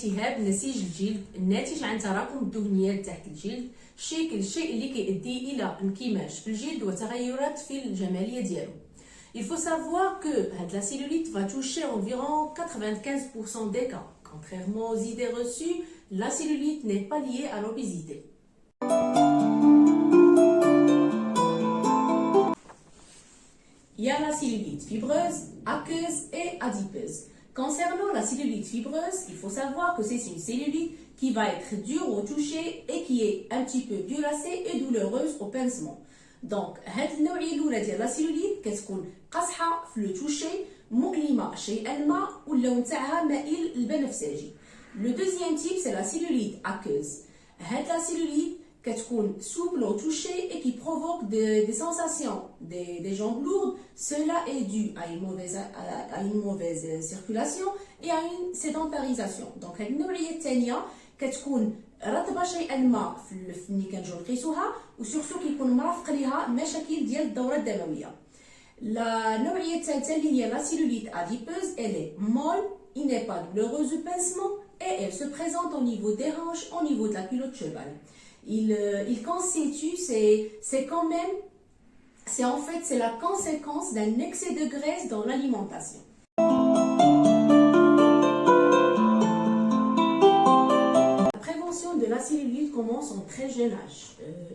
التهاب نسيج الجلد الناتج عن تراكم الدهنيات تحت الجلد، الشيء اللي كيؤدي الى انكماش في الجلد وتغيرات في الجماليه ديالو. Il faut savoir que la cellulite va toucher environ 95% des cas. Contrairement aux idées reçues, la cellulite n'est pas liée à l'obésité. Il y a la cellulite fibreuse, aqueuse et adipeuse. Concernant la cellulite fibreuse, il faut savoir que c'est une cellulite qui va être dure au toucher et qui est un petit peu violacée et douloureuse au pincement. Donc, هاد النوعية الأولى ديال لا سيلوليت كتكون قاصحة في لو توشي مؤلمة شيئا ما واللون تاعها مائل للبنفسجي. لو دوزيام تيب سي لا سيلوليت اكوز. هاد لا سيلوليت كتكون souple au toucher et qui provoque des sensations, des jambes lourdes. Cela est dû à une mauvaise circulation et à une sédentarisation. Donc, هاد النوعية الثانية كتكون رطبه شيئا ما ملي كنجيو نقيسوها وسورتو كيكون مرافق ليها مشاكل ديال الدوره الدمويه. لا النوعيه الثالثه اللي هي لا سيلوليت اديبوز elle est molle, il n'est pas douloureuse au pincement et elle se présente au niveau des hanches, au niveau de la culotte cheval. Il constitue, c'est quand même, c'est la conséquence d'un excès de graisse dans l'alimentation. De la cellulite commence en très jeune âge.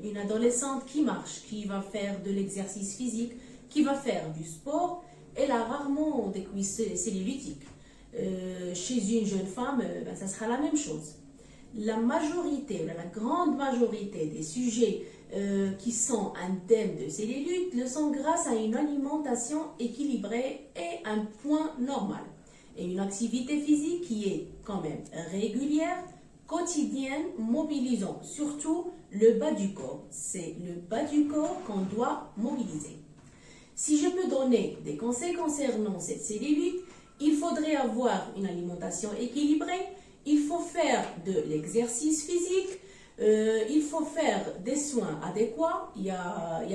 Une adolescente qui marche, qui va faire de l'exercice physique, qui va faire du sport, elle a rarement des cuisses cellulitiques. Chez une jeune femme, ça sera la même chose. La majorité, la grande majorité des sujets qui sont indemnes de cellulite le sont grâce à une alimentation équilibrée et un point normal. Et une activité physique qui est quand même régulière, quotidienne, mobilisant surtout le bas du corps. C'est le bas du corps qu'on doit mobiliser. Si je peux donner des conseils concernant cette cellulite, il faudrait avoir une alimentation équilibrée, il faut faire de l'exercice physique, il faut faire des soins adéquats. Il y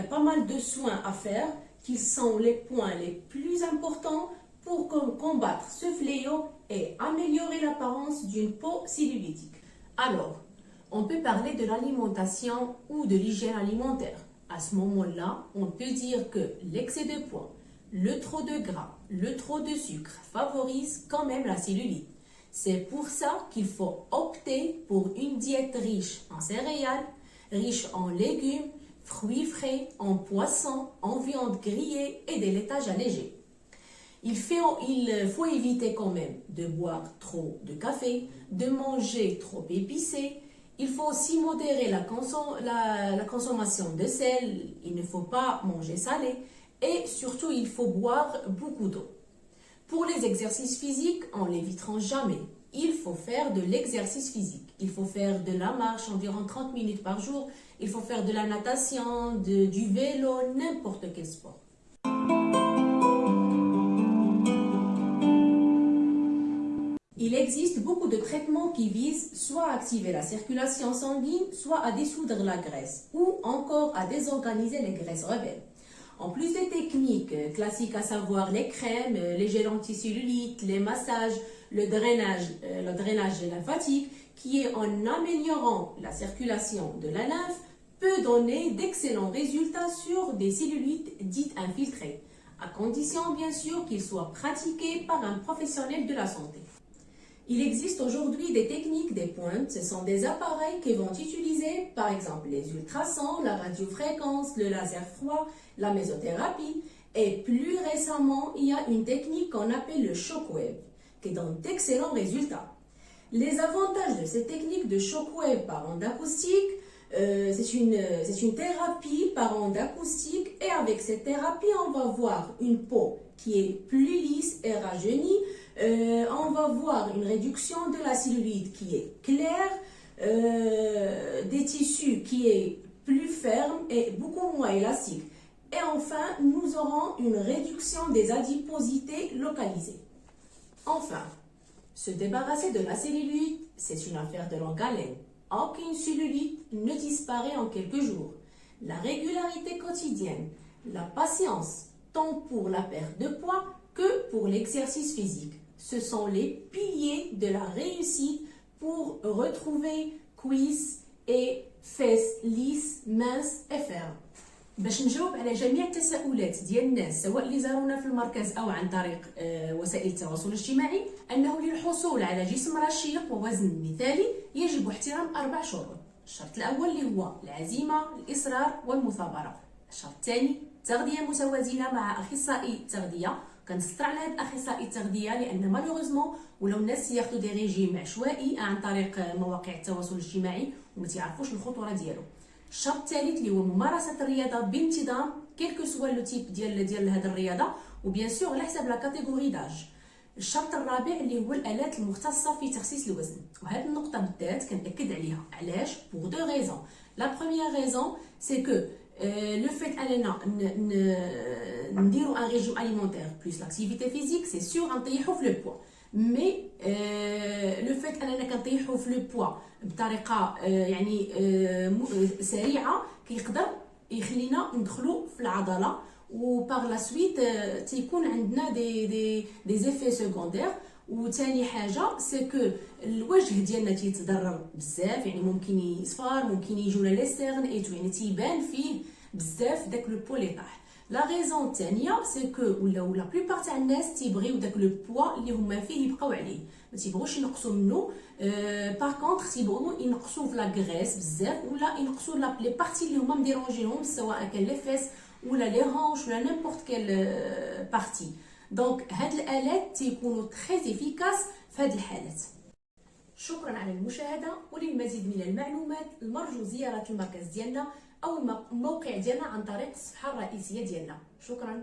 a pas mal de soins à faire qui sont les points les plus importants pour combattre ce fléau et améliorer l'apparence d'une peau cellulitique. Alors, on peut parler de l'alimentation ou de l'hygiène alimentaire. À ce moment-là, on peut dire que l'excès de poids, le trop de gras, le trop de sucre favorisent quand même la cellulite. C'est pour ça qu'il faut opter pour une diète riche en céréales, riche en légumes, fruits frais, en poissons, en viande grillée et des laitages allégés. Il faut éviter quand même de boire trop de café, de manger trop épicé. Il faut aussi modérer la consommation de sel. Il ne faut pas manger salé. Et surtout, il faut boire beaucoup d'eau. Pour les exercices physiques, on ne l'évitera jamais. Il faut faire de l'exercice physique. Il faut faire de la marche environ 30 minutes par jour. Il faut faire de la natation, du vélo, n'importe quel sport. Il existe beaucoup de traitements qui visent soit à activer la circulation sanguine, soit à dissoudre la graisse, ou encore à désorganiser les graisses rebelles. En plus des techniques classiques, à savoir les crèmes, les gels anti-cellulite, les massages, le drainage lymphatique, qui est en améliorant la circulation de la lymphe, peut donner d'excellents résultats sur des cellulites dites infiltrées, à condition bien sûr qu'ils soient pratiqués par un professionnel de la santé. Il existe aujourd'hui des techniques des pointes, ce sont des appareils qui vont utiliser par exemple les ultrasons, la radiofréquence, le laser froid, la mésothérapie et plus récemment il y a une technique qu'on appelle le shockwave qui donne d'excellents résultats. Les avantages de cette technique de shockwave par onde acoustique, c'est une thérapie par onde acoustique et avec cette thérapie on va voir une peau qui est plus lisse et rajeunie. On va voir une réduction de la cellulite qui est claire, des tissus qui est plus ferme et beaucoup moins élastique. Et enfin, nous aurons une réduction des adiposités localisées. Enfin, se débarrasser de la cellulite, c'est une affaire de longue haleine. Aucune cellulite ne disparaît en quelques jours. La régularité quotidienne, la patience, tant pour la perte de poids que pour l'exercice physique. Ce sont les piliers de la réussite pour retrouver cuisses et fesses lisses, minces et fermes. باش نجاوب على جميع التساؤلات ديال الناس سواء اللي زارونا في المركز او عن طريق وسائل التواصل الاجتماعي، انه للحصول على جسم رشيق ووزن مثالي يجب احترام 4 شروط. الشرط الاول اللي هو العزيمه، الاصرار والمثابره. الشرط الثاني تغذيه متوازنه مع اخصائي تغذيه. كنسطر على هذا الاخصائي التغذيه لان مالوغوزمون ولاو الناس ياخذوا دي ريجيم عشوائي عن طريق مواقع التواصل الاجتماعي وما تعرفوش الخطوره ديالو. الشرط الثالث اللي هو ممارسه الرياضه بانتظام كيلكو سوا لو تيب ديال هذه الرياضه، وبيان سور على حساب لا كاتيجوري داج. الشرط الرابع اللي هو الالات المختصه في تخسيس الوزن، وهذه النقطه بالذات كنأكد عليها. علاش؟ بوغ دو ريزون. لا بروميير ريزون سي كو لو فيت اننا نديرو ان ريجيم اليمونتير بلس لاكتيفيتي فيزيك سي سور غنطيحو في لو بوا، مي لو فيت اننا كنطيحو في لو بوا بطريقه يعني سريعه كيقدر يخلينا ندخلو في العضله، و باغ لا سويت تيكون عندنا دي زيفي سيكوندير. وثاني حاجه سي كو الوجه ديالنا تيتضرر بزاف، يعني ممكن يصفر، ممكن يجونا لي سيرن ايتو، يعني تيبان فيه بزاف داك لو بو لي طاح. لا ريزون الثانيه سي كو ولا لا بلوبار تاع الناس تيبغيو داك لو بوا اللي هما فيه يبقاو عليه، ما تيبغوش ينقصوا منه. باغ كونطخ تيبغيو ينقصوا في لا غريس بزاف، ولا ينقصوا لي بارتي اللي هما مديرونجيهم، سواء كان لي فيس ولا لي هونش ولا نيمبورط كيل بارتي. دونك هاد الالات تيكونوا تري افيكاس في هاد الحالات. شكرا على المشاهده، وللمزيد من المعلومات المرجو زياره المركز ديالنا او الموقع ديالنا عن طريق الصفحه الرئيسيه ديالنا. شكرا.